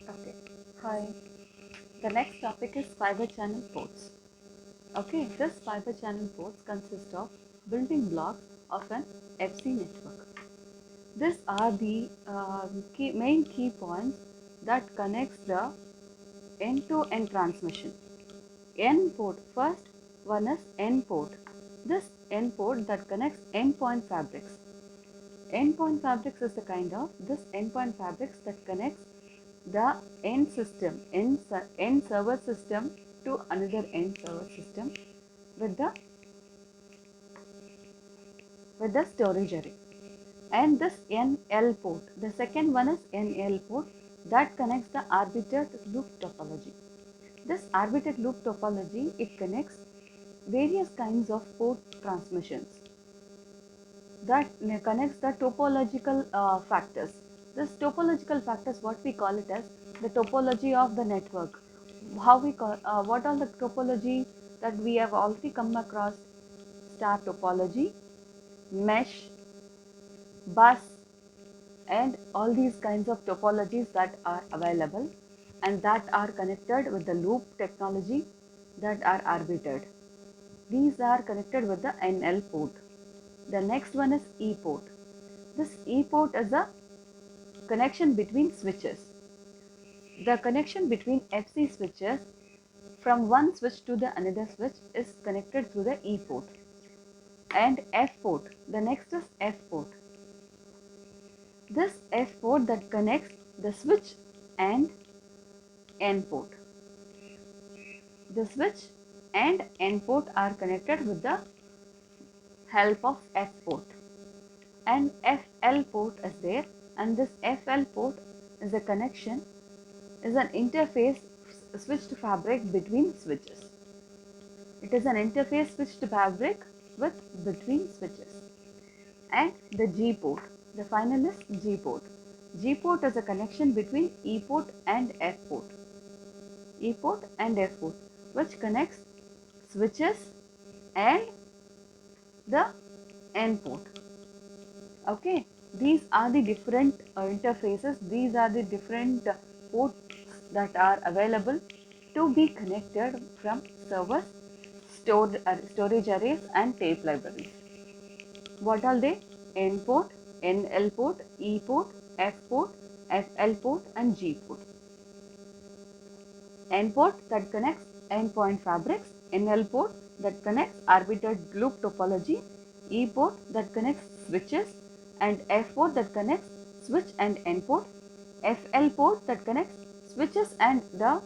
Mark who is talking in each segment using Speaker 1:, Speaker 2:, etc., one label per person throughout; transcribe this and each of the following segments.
Speaker 1: Okay. Hi. The next topic is fiber channel ports. Okay, this fiber channel ports consist of building blocks of an FC network. These are the main key points that connects the end-to-end transmission. N port. First one is N port. This N port that connects endpoint fabrics. Endpoint fabrics is the kind of this endpoint fabrics that connects the end system, end server system to another end server system with the storage array. And this NL port, the second one is NL port that connects the arbitrate loop topology. This arbitrate loop topology, it connects various kinds of port transmissions that connects the topological factors. This topological factors, what we call it as the topology of the network. How we call, what are the topology that we have already come across? Star topology, mesh, bus, and all these kinds of topologies that are available and that are connected with the loop technology that are arbitrate. These are connected with the NL port. The next one is E port. This E port is a connection between switches. The connection between FC switches from one switch to the another switch is connected through the E port. And F port, the next is F port. This F port that connects the switch and N port. The switch and N port are connected with the help of F port. And FL port is there, and this FL port is a connection, is an interface switched fabric between switches. It is an interface switched fabric with between switches. And the G port, the final is G port. G port is a connection between E port and F port. E port and F port, which connects switches and the N port. Okay, these are the different interfaces, these are the different ports that are available to be connected from servers, storage arrays and tape libraries. What are they? N port, NL port, E port, F port, FL port and G port. N port that connects endpoint fabrics, NL port that connects arbitrate loop topology, E port that connects switches, and F port that connects switch and N port, FL port that connects switches and the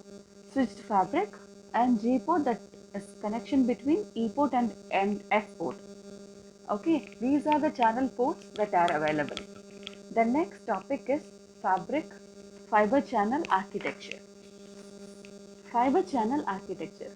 Speaker 1: switched fabric, and G port that is connection between E port and F port. Okay, these are the channel ports that are available. The next topic is fiber channel architecture. Fiber channel architecture.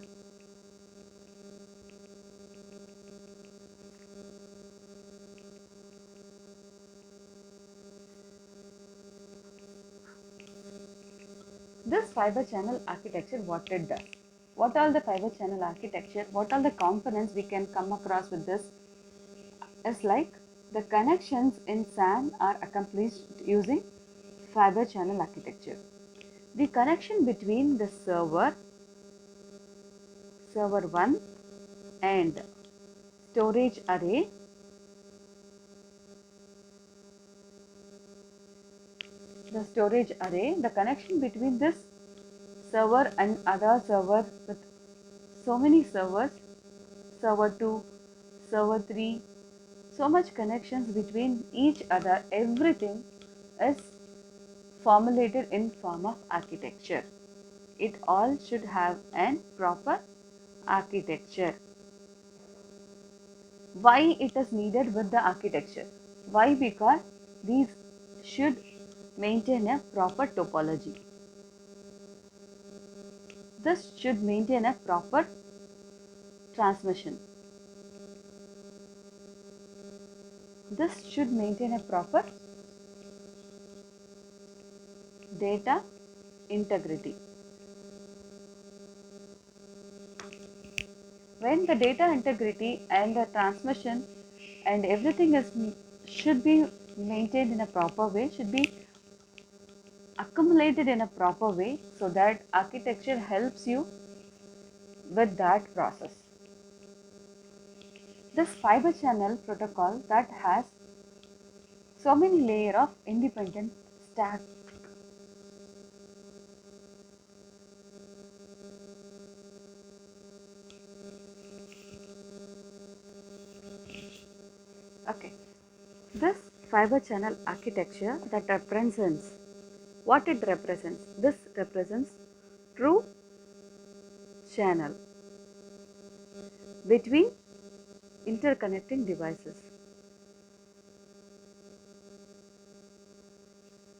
Speaker 1: This fiber channel architecture, what it does? What are the fiber channel architecture? What are the components we can come across with this? Is like the connections in SAN are accomplished using fiber channel architecture. The connection between the server 1 and storage array the connection between this server and other server with so many servers, server 2, server 3, so much connections between each other, everything is formulated in form of architecture. It all should have an proper architecture. Why it is needed with the architecture? Why? Because these should maintain a proper topology. This should maintain a proper transmission. This should maintain a proper data integrity. When the data integrity and the transmission and everything should be maintained in a proper way, should be accumulated in a proper way, so that architecture helps you with that process. This fiber channel protocol that has so many layers of independent stack. Okay, this fiber channel architecture that represents what it represents. This represents true channel between interconnecting devices.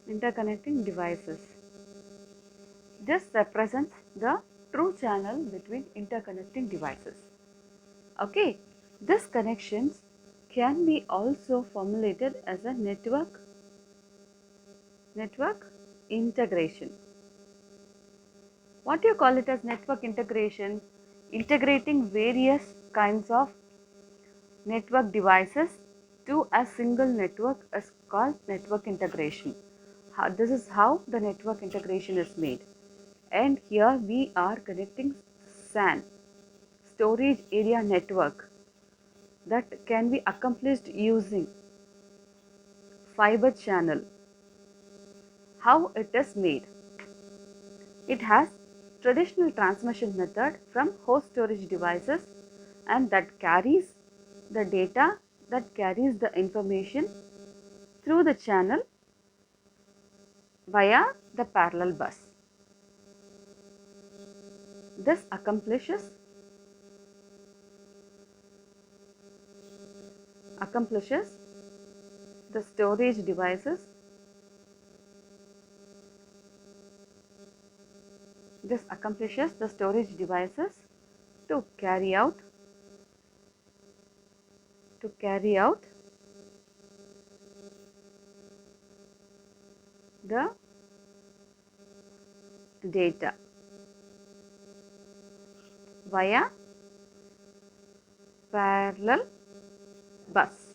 Speaker 1: Interconnecting devices. This represents the true channel between interconnecting devices. Okay, these connections can be also formulated as a network integration. What do you call it as network integration? Integrating various kinds of network devices to a single network is called network integration. This is how the network integration is made. And here we are connecting SAN, storage area network, that can be accomplished using fiber channel. How it is made? It has traditional transmission method from host storage devices, and that carries the data, that carries the information through the channel via the parallel bus. This accomplishes the storage devices. This accomplishes the storage devices to carry out the data via parallel bus.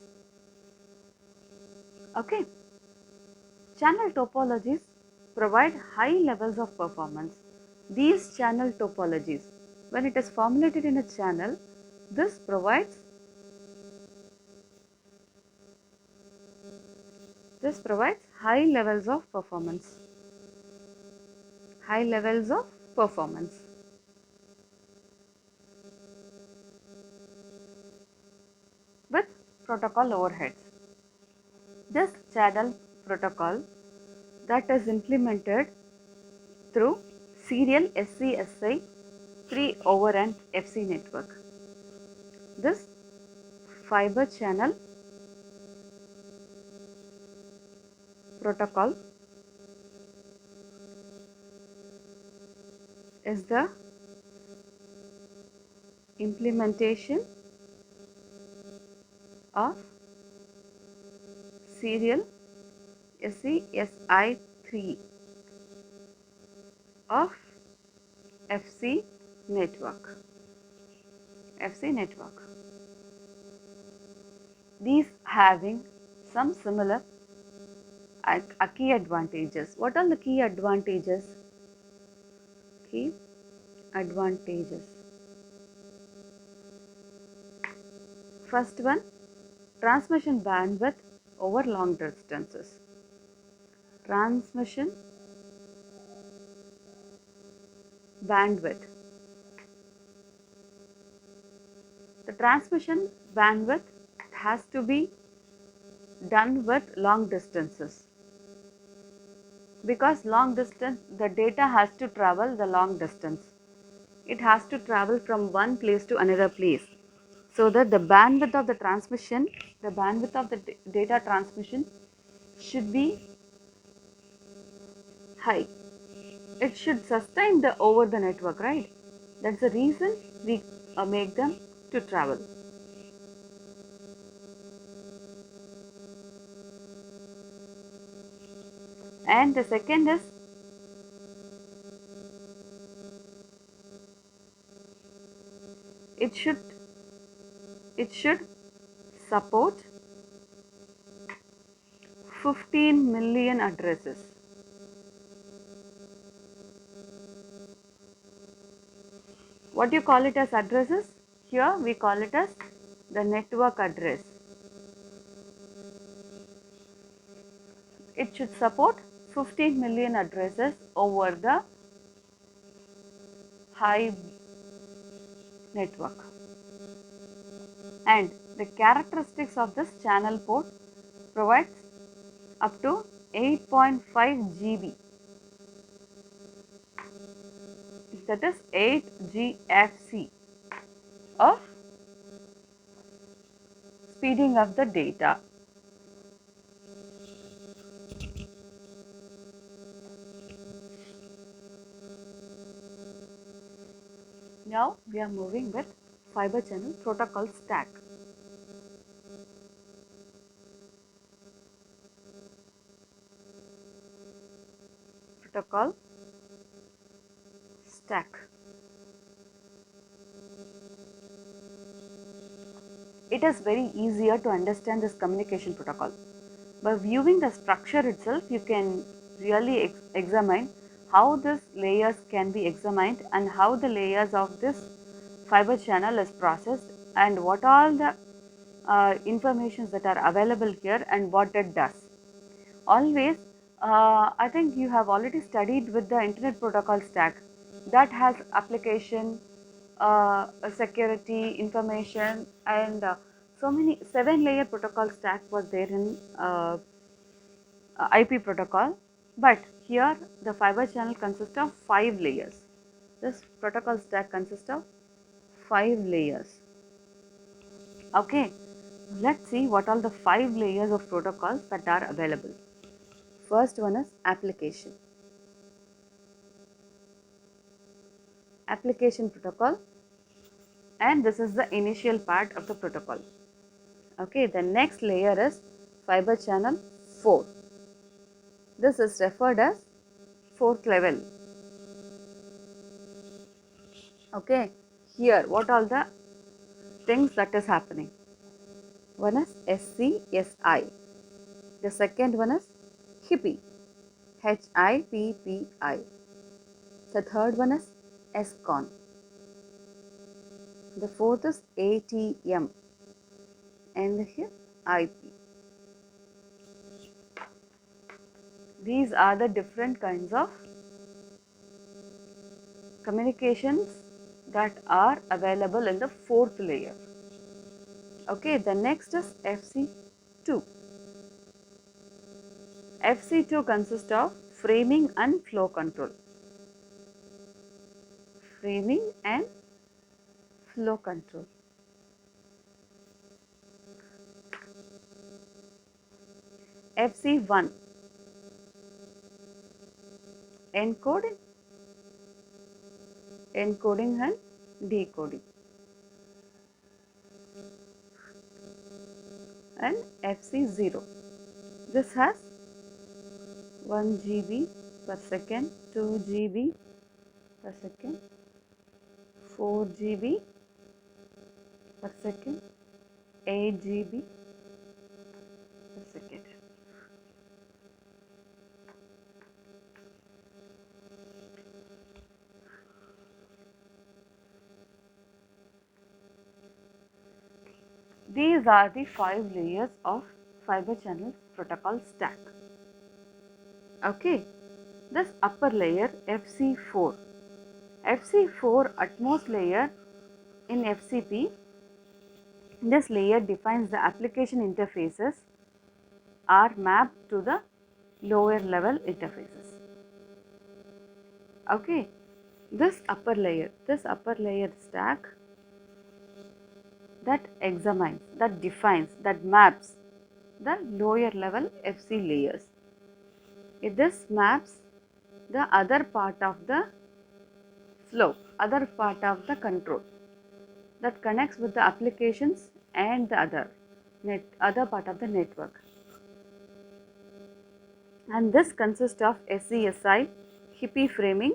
Speaker 1: Okay. Channel topologies provide high levels of performance. These channel topologies, when it is formulated in a channel, this provides high levels of performance. High levels of performance. With protocol overheads. This channel protocol that is implemented through serial SCSI 3 over an FC network. This fiber channel protocol is the implementation of serial SCSI 3 of FC network. These having some similar key advantages. What are the key advantages? Key advantages. First one, transmission bandwidth over long distances. Transmission bandwidth. The transmission bandwidth has to be done with long distances, because long distance, the data has to travel the long distance. It has to travel from one place to another place, so that the bandwidth of the transmission, the bandwidth of the data transmission should be high. It should sustain the over the network, right? That's the reason we make them to travel. And the second is it should support 15 million addresses. What do you call it as addresses? Here we call it as the network address. It should support 15 million addresses over the Hive network. And the characteristics of this channel port provides up to 8.5 GB, that is 8 GFC of speeding up the data. Now we are moving with fiber channel protocol stack. Protocol stack. It is very easier to understand this communication protocol. By viewing the structure itself, you can really examine how these layers can be examined and how the layers of this fiber channel is processed and what all the informations that are available here and what it does. Always, I think you have already studied with the internet protocol stack that has application, security, information, and so many 7-layer protocol stack was there in IP protocol. But here the fiber channel consists of 5 layers. This protocol stack consists of 5 layers. Okay, let's see what are the 5 layers of protocols that are available. First one is application. Application protocol, and this is the initial part of the protocol. Okay, the next layer is fiber channel 4. This is referred as 4th level. Okay, here what are the things that is happening? One is SCSI. The second one is HIPPI, HIPPI. The third one is SCON. The fourth is ATM, and here IP. These are the different kinds of communications that are available in the 4th layer. Okay, the next is FC2. FC2 consists of framing and flow control. Framing and flow control. FC1, encoding, encoding and decoding. And FC0. This has 1 GB per second, 2 GB per second, 4 GB per second, 8 GB per second. These are the 5 layers of fiber channel protocol stack. Okay, this upper layer FC4. FC4 utmost layer in FCP. This layer defines the application interfaces are mapped to the lower level interfaces. Okay, this upper layer stack that examines, that defines, that maps the lower level FC layers. This maps the other part of the flow, other part of the control that connects with the applications and the other part of the network. And this consists of SCSI, HIPPI framing,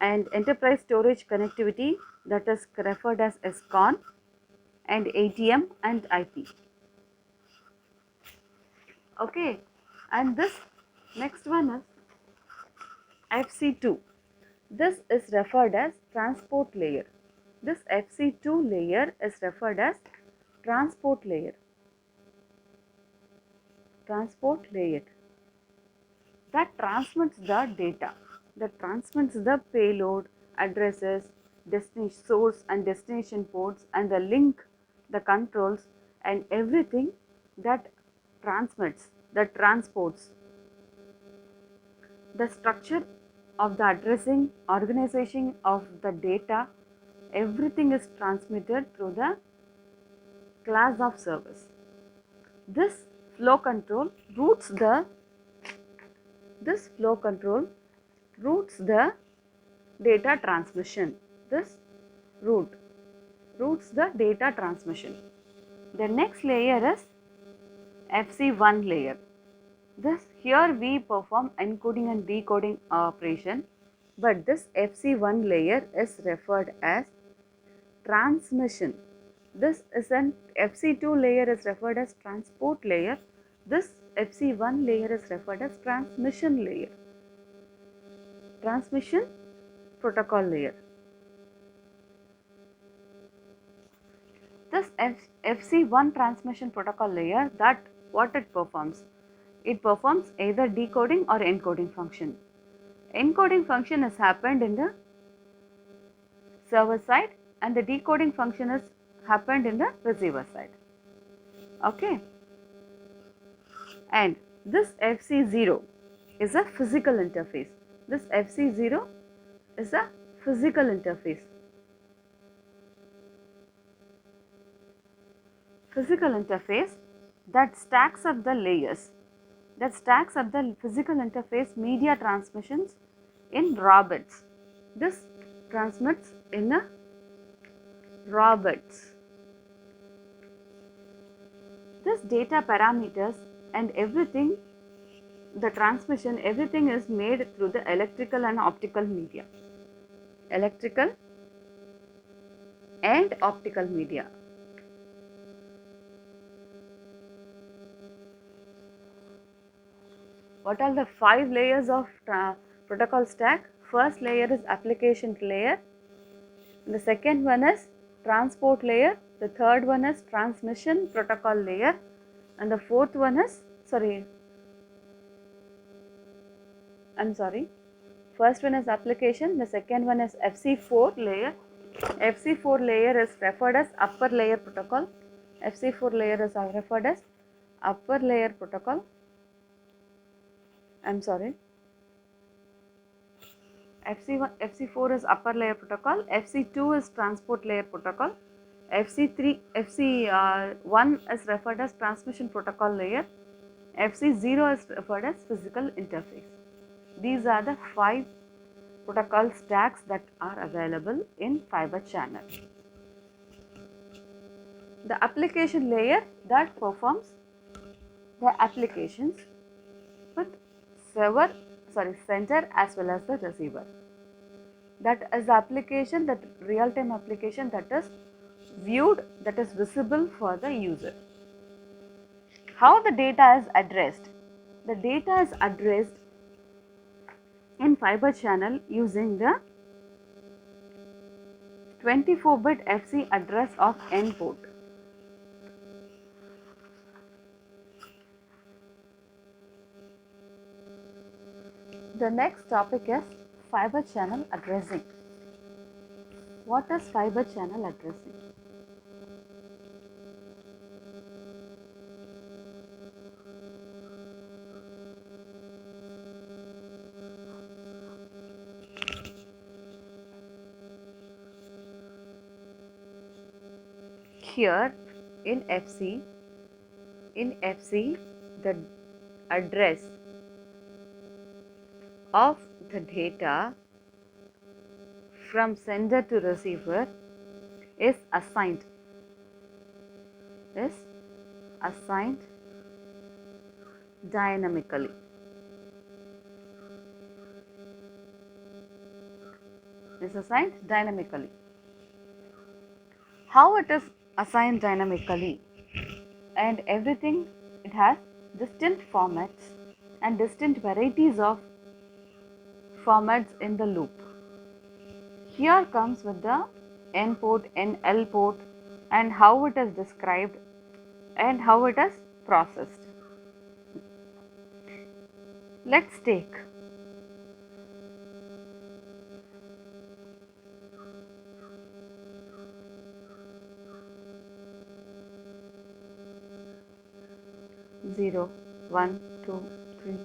Speaker 1: and enterprise storage connectivity, that is referred as SCON, and ATM and IP. Okay, and this next one is FC2. This is referred as transport layer. This FC2 layer is referred as transport layer. Transport layer that transmits the data, that transmits the payload, addresses, destination source and destination ports, and the link, the controls, and everything that transmits, that transports. The structure of the addressing, organization of the data, everything is transmitted through the class of service. This flow control routes the data transmission. This routes the data transmission. The next layer is FC1 layer. Here we perform encoding and decoding operation, but this FC1 layer is referred as transmission. This is an FC2 layer is referred as transport layer. This FC1 layer is referred as transmission layer. Transmission protocol layer. This FC1 transmission protocol layer, that what it performs? It performs either decoding or encoding function. Encoding function has happened in the server side and the decoding function has happened in the receiver side. Okay. And this FC0 is a physical interface. This FC0 is a physical interface. Physical interface that stacks up the layers, that stacks up the physical interface media transmissions in raw bits. This transmits in a raw bits. This data parameters and everything, the transmission, everything is made through the electrical and optical media. Electrical and optical media. What are the 5 layers of protocol stack? First layer is application layer. The second one is transport layer. The third one is transmission protocol layer. And the fourth one is, first one is application. The second one is FC4 layer. FC4 layer is referred as upper layer protocol. FC4 layer is referred as upper layer protocol. FC4 is upper layer protocol, FC2 is transport layer protocol, FC1 is referred as transmission protocol layer, FC0 is referred as physical interface. These are the 5 protocol stacks that are available in fiber channel. The application layer that performs the applications with sender as well as the receiver. That is the application, that real-time application that is viewed, that is visible for the user. How the data is addressed? The data is addressed in fiber channel using the 24-bit FC address of N port. The next topic is fiber channel addressing. What is fiber channel addressing? Here in FC, the address of the data from sender to receiver is assigned dynamically. How it is assigned dynamically? And everything, it has distinct formats and distinct varieties of formats in the loop. Here comes with the N port, NL port, and how it is described and how it is processed. Let's take zero, 1, 2, 3,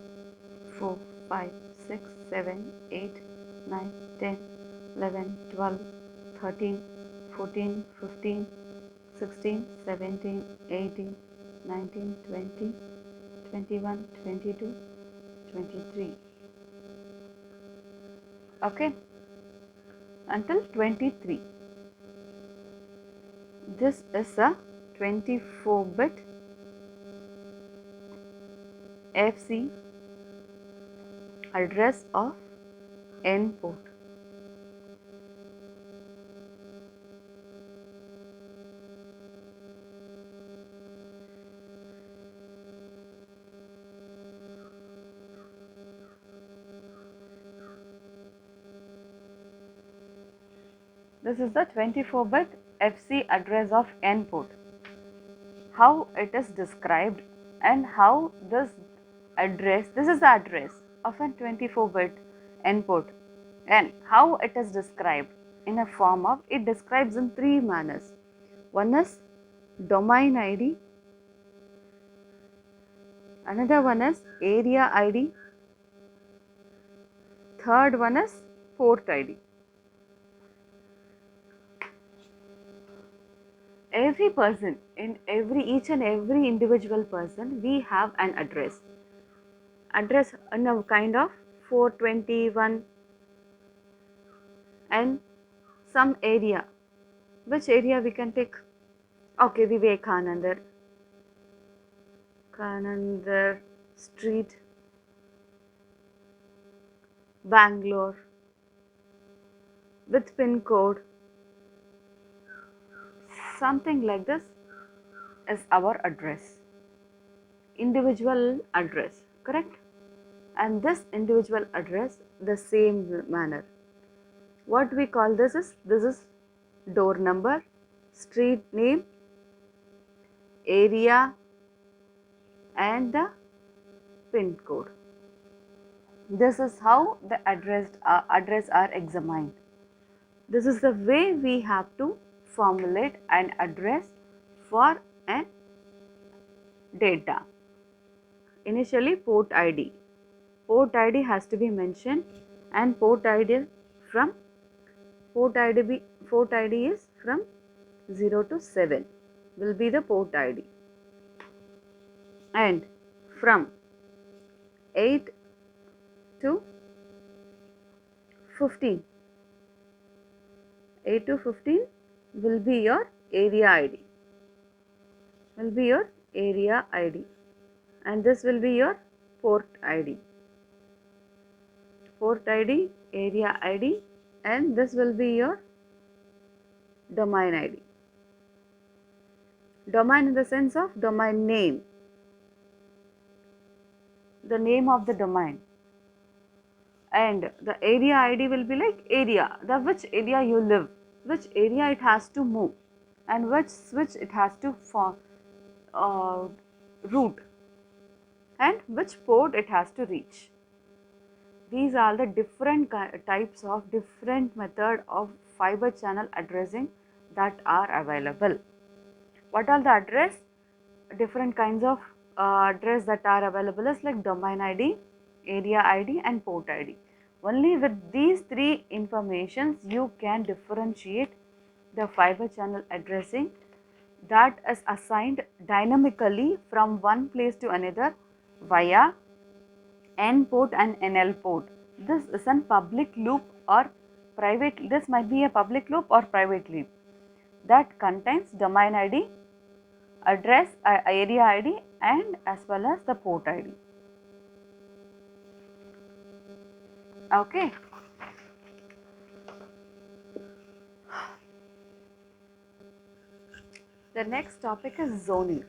Speaker 1: 4, 5, 6, 7, 8, 9, 10, 11, 12, 13, 14, 15, 16, 17, 18, 19, 20, 21, 22, 23. Okay, until 23. This is a 24-bit FC address of N port. This is the 24-bit FC address of N port. How it is described and how this is the address of a 24-bit N port, and how it is described in a form of, it describes in three manners. One is domain ID, another one is area ID, third one is port ID. Every person, in each and every individual person, we have an address in a kind of 421 and some area. Which area we can take? Okay, Vivekanandar Street, Bangalore, with pin code, something like this is our address, individual address, correct? And this individual address, the same manner. What we call this is door number, street name, area, and the pin code. This is how the address are examined. This is the way we have to formulate an address for an data. Initially, port ID. Port ID has to be mentioned, and port ID is from 0 to 7 will be the port ID, and from 8 to 15 will be your area ID, and this will be your port ID, area ID, and this will be your domain ID. Domain in the sense of domain name, the name of the domain, and the area ID will be like area, which area you live, which area it has to move, and which switch it has to route, and which port it has to reach. These are the different types of different method of fiber channel addressing that are available. What are the address? Different kinds of address that are available is like domain ID, area ID, and port ID. Only with these three informations you can differentiate the fiber channel addressing that is assigned dynamically from one place to another via N port and NL port. This is a public loop or private, this might be a public loop or private loop that contains domain ID, address, area ID, and as well as the port ID. Okay. The next topic is zoning.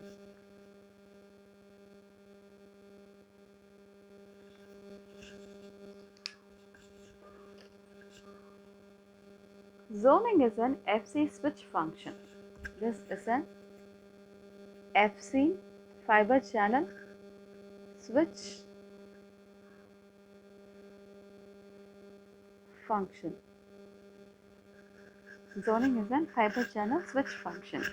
Speaker 1: Zoning is an FC switch function. This is an FC fiber channel switch function. Zoning is an fiber channel switch function.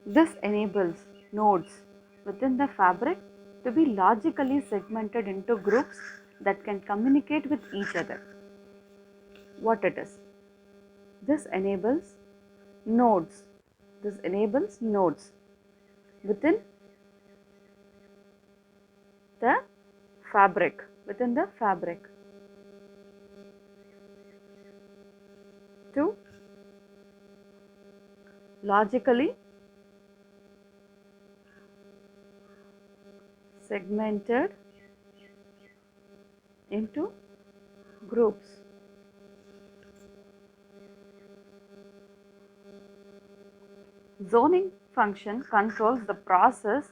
Speaker 1: This enables nodes within the fabric to be logically segmented into groups that can communicate with each other. What it is? This enables nodes. This enables nodes within the fabric. To logically segmented into groups. Zoning function controls the process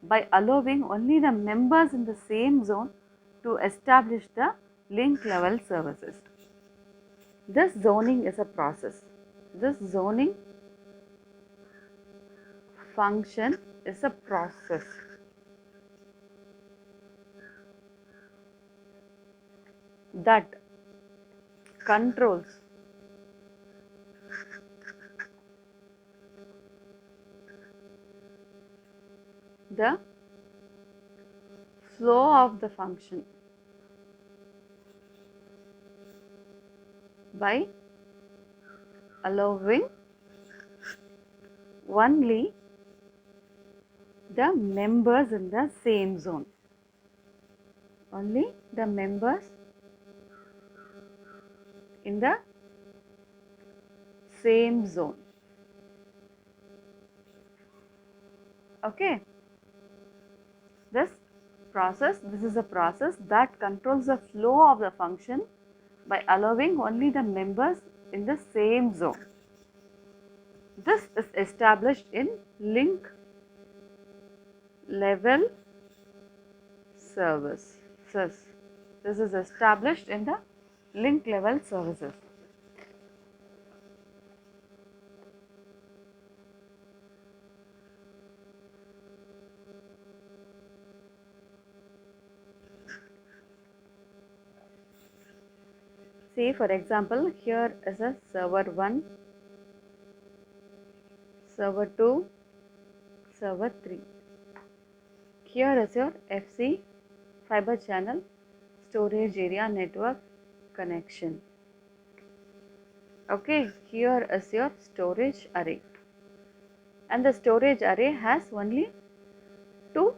Speaker 1: by allowing only the members in the same zone to establish the link level services. This zoning is a process. This zoning function is a process that controls the flow of the function by allowing only the members in the same zone. Only the members in the same zone. Okay. This is a process that controls the flow of the function by allowing only the members in the same zone. This is established in link level services. This is established in the link level services. See, for example, here is a server 1, server 2, server 3. Here is your FC fiber channel storage area network connection. Okay, here is your storage array, and the storage array has only 2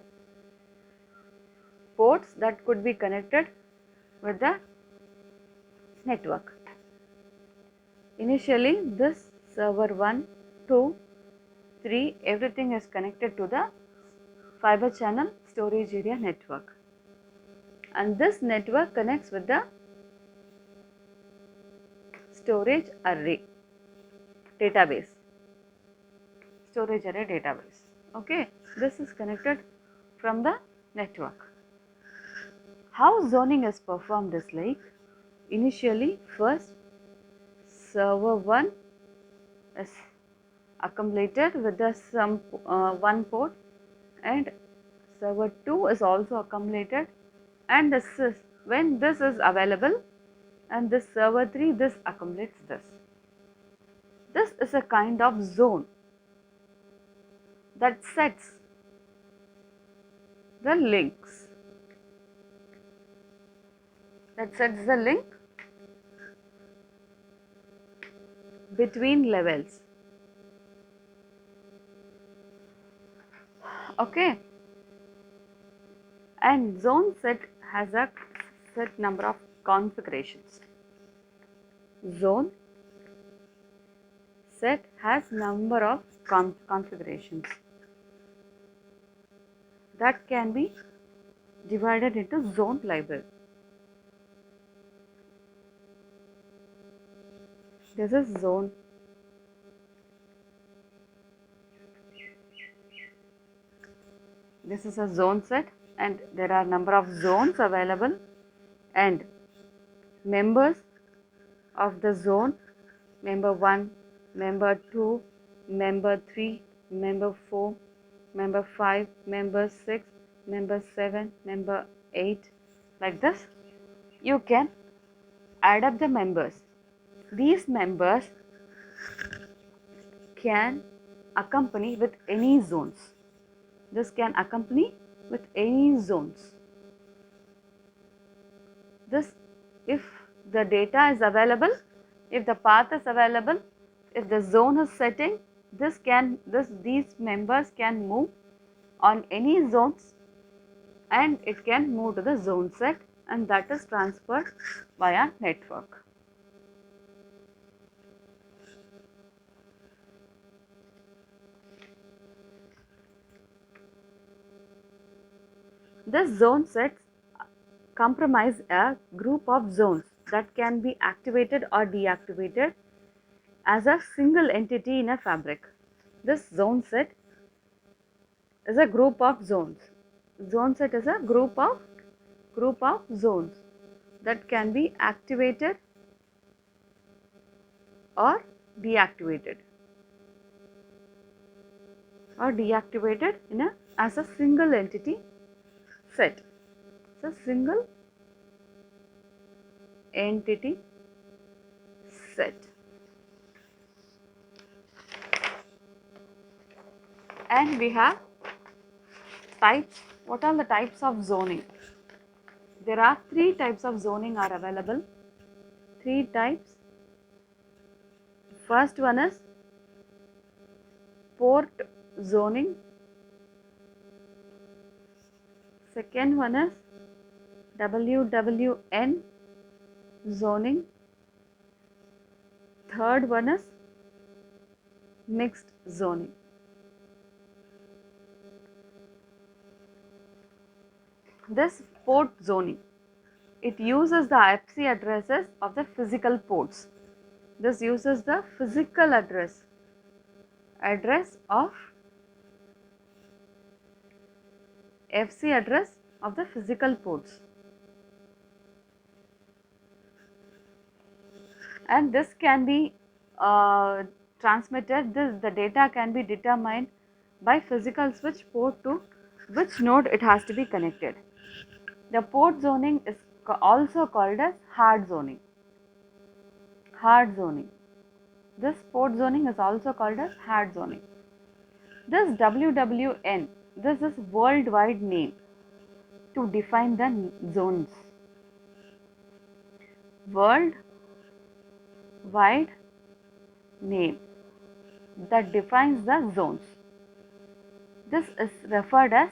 Speaker 1: ports that could be connected with the network. Initially, this server 1, 2, 3, everything is connected to the fiber channel storage area network, and this network connects with the storage array database. Storage array database. Okay, this is connected from the network. How zoning is performed is like, initially first server 1 is accumulated with the one port, and server 2 is also accumulated, and when this is available, and this server 3, this accumulates this. This is a kind of zone that sets the links, between levels. Okay, and zone set has a set number of configurations. Zone set has number of configurations that can be divided into zone library. This is zone. This is a zone set, and there are number of zones available, and members of the zone member 1, member 2, member 3, member 4, member 5, member 6, member 7, member 8, like this. You can add up the members. These members can accompany with any zones. This can accompany with any zones. This, if the data is available, if the path is available, if the zone is setting, these members can move on any zones, and it can move to the zone set, and that is transferred via network. This zone sets comprise a group of zones that can be activated or deactivated as a single entity in a fabric. This zone set is a group of zones. Zone set is a group of zones that can be activated or deactivated in as a single entity set. It's a single entity set. And we have types. What are the types of zoning? There are 3 types of zoning are available. 3 types. First one is port zoning. Second one is WWN zoning. Third one is mixed zoning. This port zoning, it uses the IPC addresses of the physical ports. This uses the physical address of FC address of the physical ports, and this can be transmitted. The data can be determined by physical switch port to which node it has to be connected. The port zoning is also called as hard zoning. Hard zoning. This port zoning is also called as hard zoning. This WWN, this is worldwide name to define the zones. Worldwide name that defines the zones. This is referred as